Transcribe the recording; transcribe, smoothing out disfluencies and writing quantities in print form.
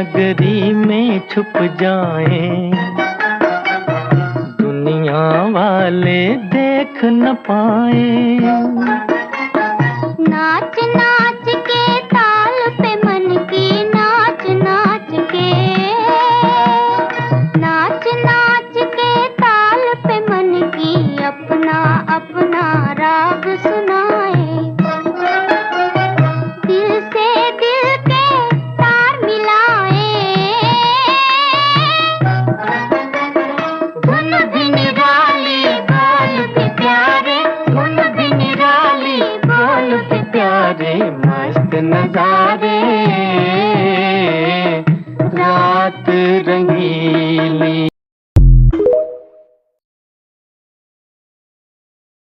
नगरी में छुप जाएं, दुनिया वाले देख न पाएं। नाच नाच के ताल पे मन की नाच नाच के, नाच नाच के ताल पे मन की अपना अपना राग सुनाए। दिल से दिल के तार मिलाए, धुन भी निराली बोल भी प्यारे, धुन भी निराली बोल भी प्यारे मस्त नजारे, रात रंगीली।